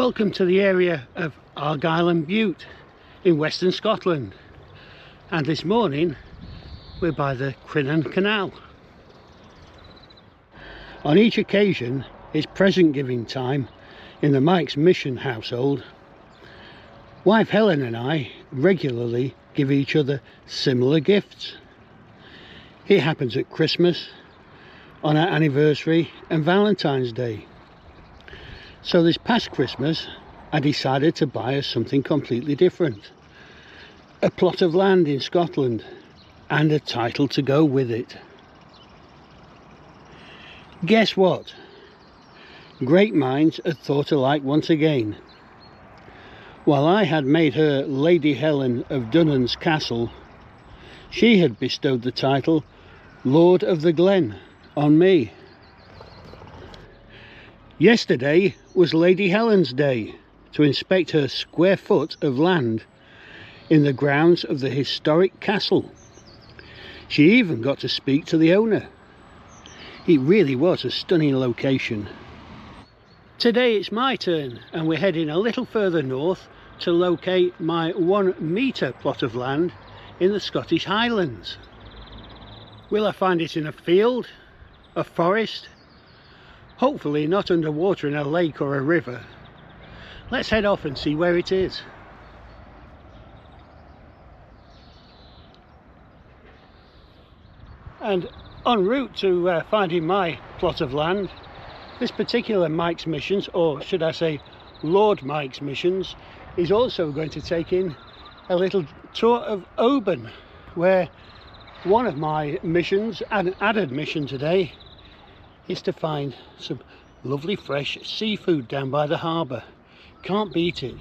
Welcome to the area of Argyll and Bute in Western Scotland, and this morning we're by the Crinan Canal. On each occasion it's present giving time in the Mike's Mission household. Wife Helen and I regularly give each other similar gifts. It happens at Christmas, on our anniversary and Valentine's Day. So this past Christmas I decided to buy us something completely different. A plot of land in Scotland and a title to go with it. Guess what? Great minds had thought alike once again. While I had made her Lady Helen of Dunnan's Castle, she had bestowed the title Lord of the Glen on me. Yesterday was Lady Helen's day to inspect her square foot of land in the grounds of the historic castle. She even got to speak to the owner. It really was a stunning location. Today it's my turn, and we're heading a little further north to locate my 1 metre plot of land in the Scottish Highlands. Will I find it in a field, a forest? Hopefully not underwater in a lake or a river. Let's head off and see where it is. And en route to finding my plot of land, this particular Mike's Missions, or should I say Lord Mike's Missions, is also going to take in a little tour of Oban, where one of my missions, an added mission today, is to find some lovely fresh seafood down by the harbour. Can't beat it.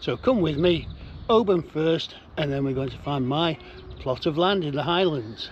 So come with me, Oban first, and then we're going to find my plot of land in the Highlands.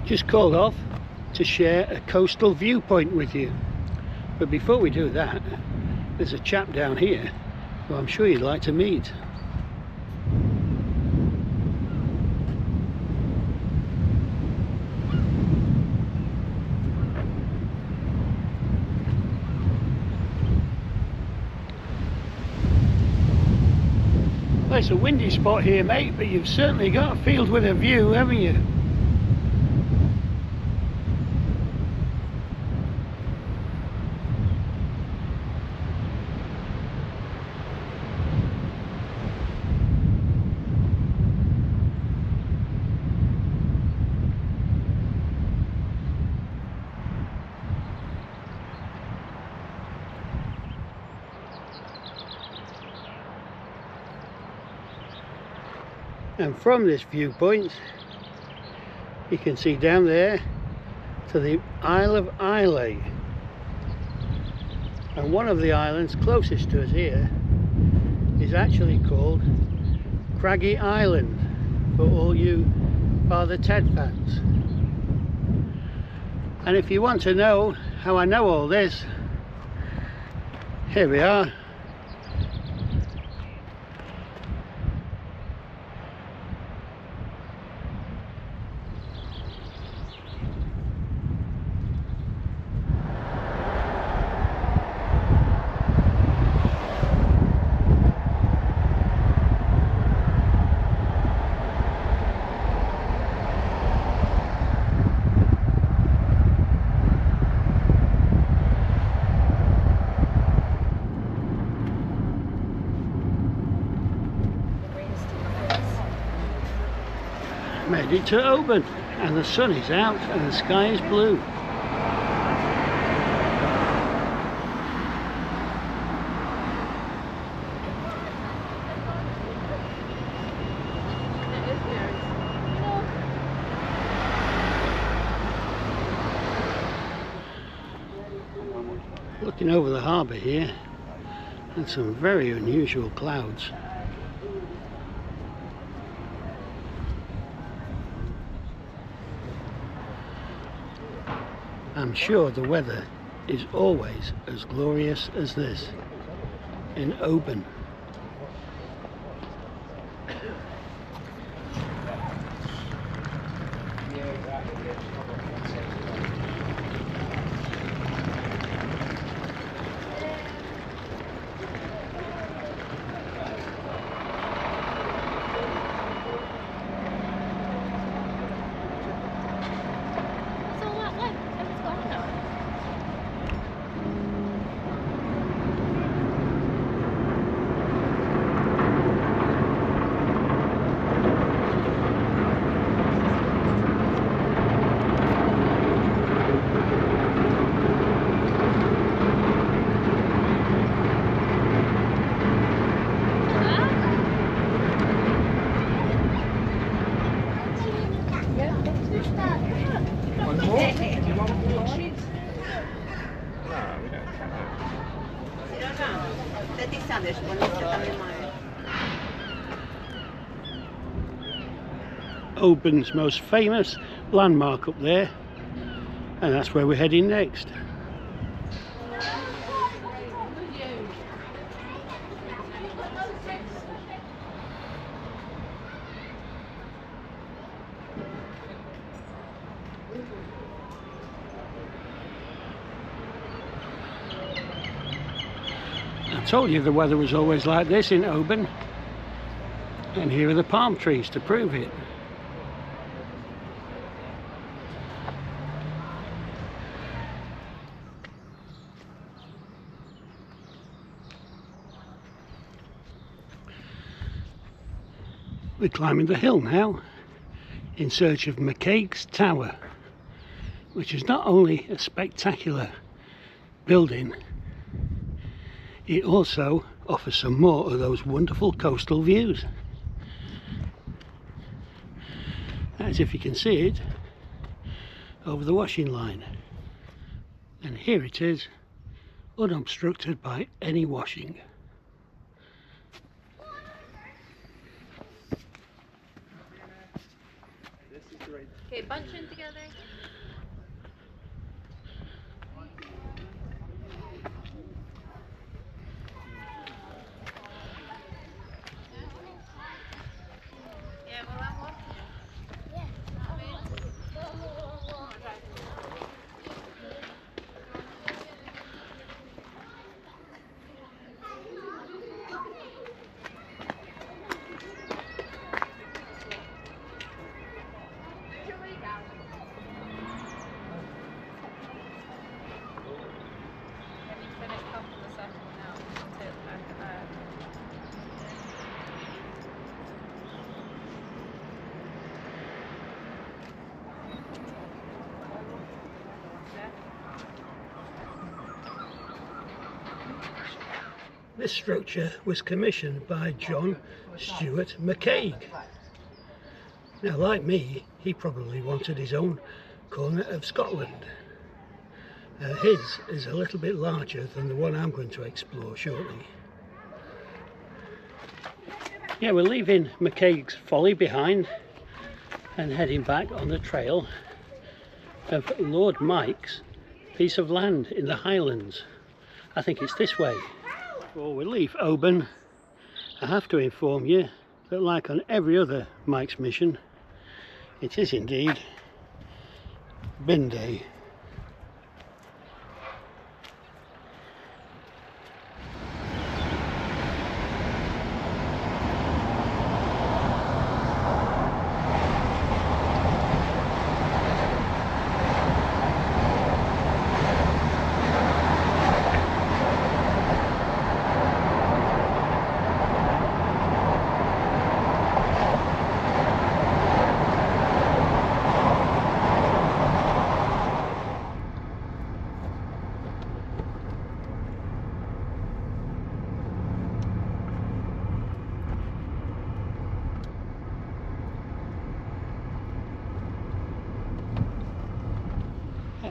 Just called off to share a coastal viewpoint with you, but before we do that, there's a chap down here who I'm sure you'd like to meet. Well, it's a windy spot here, mate, but you've certainly got a field with a view, haven't you? And from this viewpoint you can see down there to the Isle of Islay, and one of the islands closest to us here is actually called Craggy Island, for all you Father Ted fans. And if you want to know how I know all this, here we are. made it to Oban, and the sun is out and the sky is blue. Looking over the harbour here, and some very unusual clouds. I'm sure the weather is always as glorious as this in Oban. Oban's most famous landmark up there, and that's where we're heading next. I told you the weather was always like this in Oban, and here are the palm trees to prove it. We're climbing the hill now in search of McCaig's Tower, which is not only a spectacular building, it also offers some more of those wonderful coastal views. As if you can see it over the washing line, and here it is, unobstructed by any washing. Okay, bunch in together. Yeah, well, I'm watching. Yeah. This structure was commissioned by John Stuart McCaig. Now, like me, he probably wanted his own corner of Scotland. His is a little bit larger than the one I'm going to explore shortly. Yeah, we're leaving McCaig's Folly behind and heading back on the trail of Lord Mike's piece of land in the Highlands. I think it's this way. Before we leave Oban, I have to inform you that, like on every other Mike's mission, it is indeed bin day.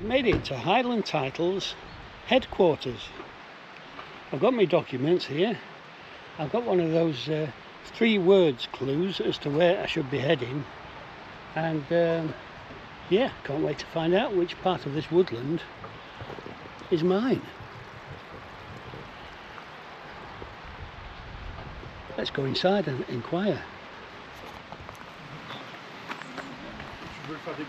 I've made it to Highland Titles headquarters. I've got my documents here. I've got one of those 3 words clues as to where I should be heading, and yeah, can't wait to find out which part of this woodland is mine. Let's go inside and inquire. Je crois que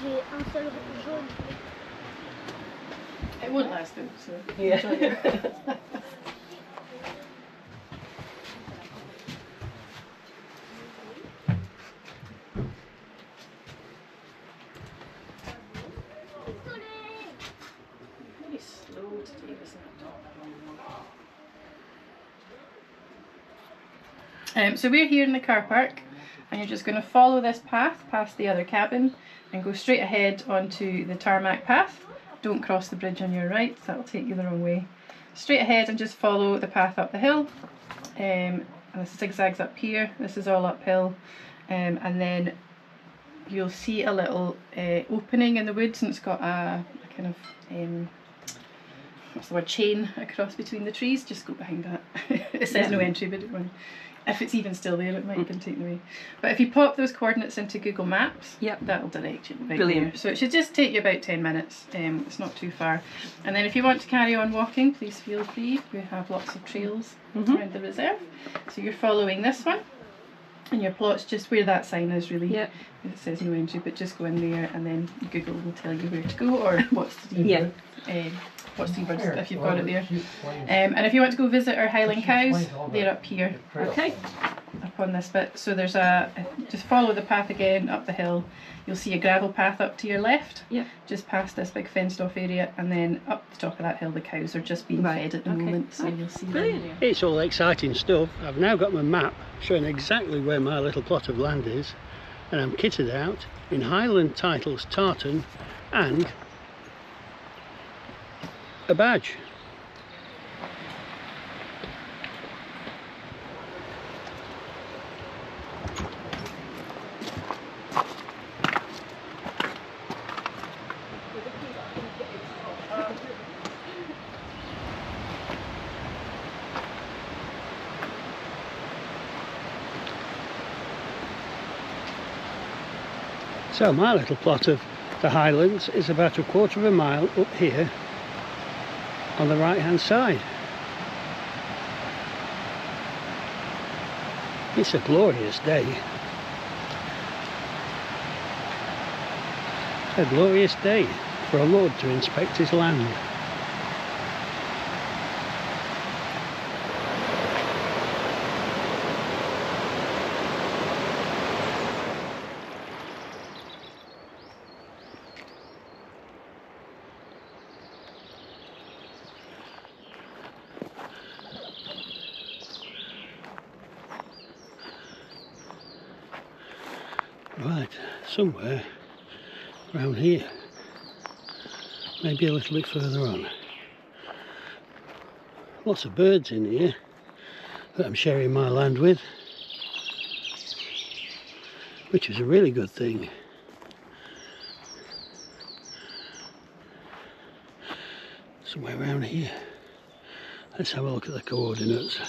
j'ai un seul jaune. It won't last though, so Yeah. enjoy it. Very slow today, isn't it? So we're here in the car park, and you're just going to follow this path past the other cabin and go straight ahead onto the tarmac path. Don't cross the bridge on your right, that'll take you the wrong way. Straight ahead and just follow the path up the hill. And this zigzags up here, this is all uphill. And then you'll see a little opening in the woods, and it's got a kind of what's the word, chain across between the trees. Just go behind that. It says no entry, but if it's even still there, it might have been taken away. But if you pop those coordinates into Google Maps, Yep. that'll direct you right Brilliant. there. So it should just take you about 10 minutes. It's not too far. And then if you want to carry on walking, please feel free. We have lots of trails around the reserve. So you're following this one, and your plot's just where that sign is, really. Yep. It says no entry, but just go in there, and then Google will tell you where to go, or what's the Yeah. what's the word if you've got it there. And if you want to go visit our Highland cows, they're up here. Okay. Up on this bit. So there's just follow the path again up the hill. You'll see a gravel path up to your left. Yep. Just past this big fenced off area, and then up the top of that hill the cows are just being Right, fed at the okay. moment. So you'll see them Brilliant. there. It's all exciting stuff. I've now got my map showing exactly where my little plot of land is, and I'm kitted out in Highland Titles tartan and a badge. So my little plot of the Highlands is about 1/4 of a mile up here on the right hand side. It's a glorious day. A glorious day for a lord to inspect his land. Right, somewhere around here, maybe a little bit further on. Lots of birds in here that I'm sharing my land with, which is a really good thing. Somewhere around here. Let's have a look at the coordinates.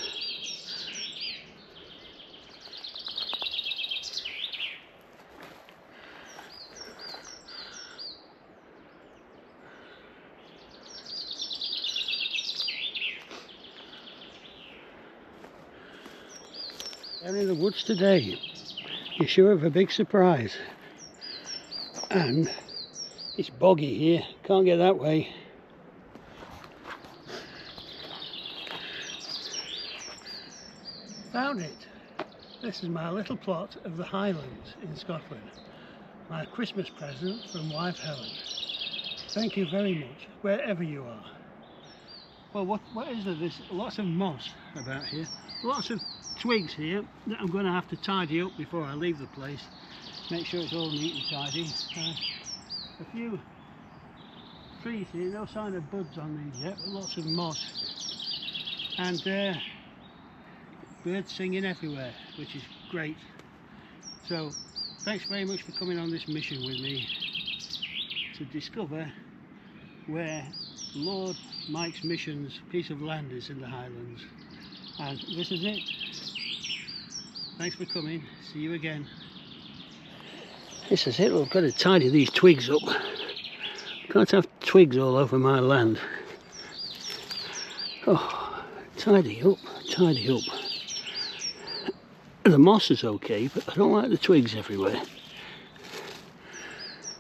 Down in the woods today, you're sure of a big surprise. And it's boggy here, can't get that way. Found it. This is my little plot of the Highlands in Scotland. My Christmas present from wife Helen. Thank you very much, wherever you are. Well, what is there? There's lots of moss about here. Lots of twigs here that I'm going to have to tidy up before I leave the place. Make sure it's all neat and tidy. A few trees here, no sign of buds on these yet, but lots of moss. And birds singing everywhere, which is great. So, thanks very much for coming on this mission with me to discover where Lord Mike's Mission's piece of land is in the Highlands. And this is it. Thanks for coming. See you again. This is it. I've got to tidy these twigs up. Can't have twigs all over my land. Oh, tidy up, tidy up. The moss is okay, but I don't like the twigs everywhere.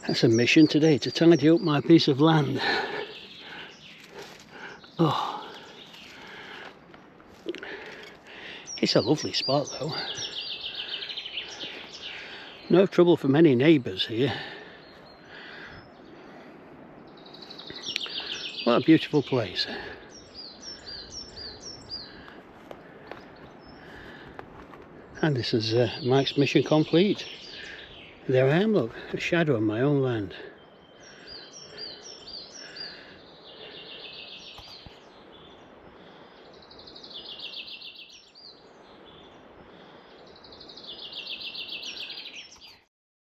That's a mission today, to tidy up my piece of land. Oh, it's a lovely spot though. No trouble from any neighbours here. What a beautiful place. And this is Mike's mission complete. There I am, look, a shadow on my own land.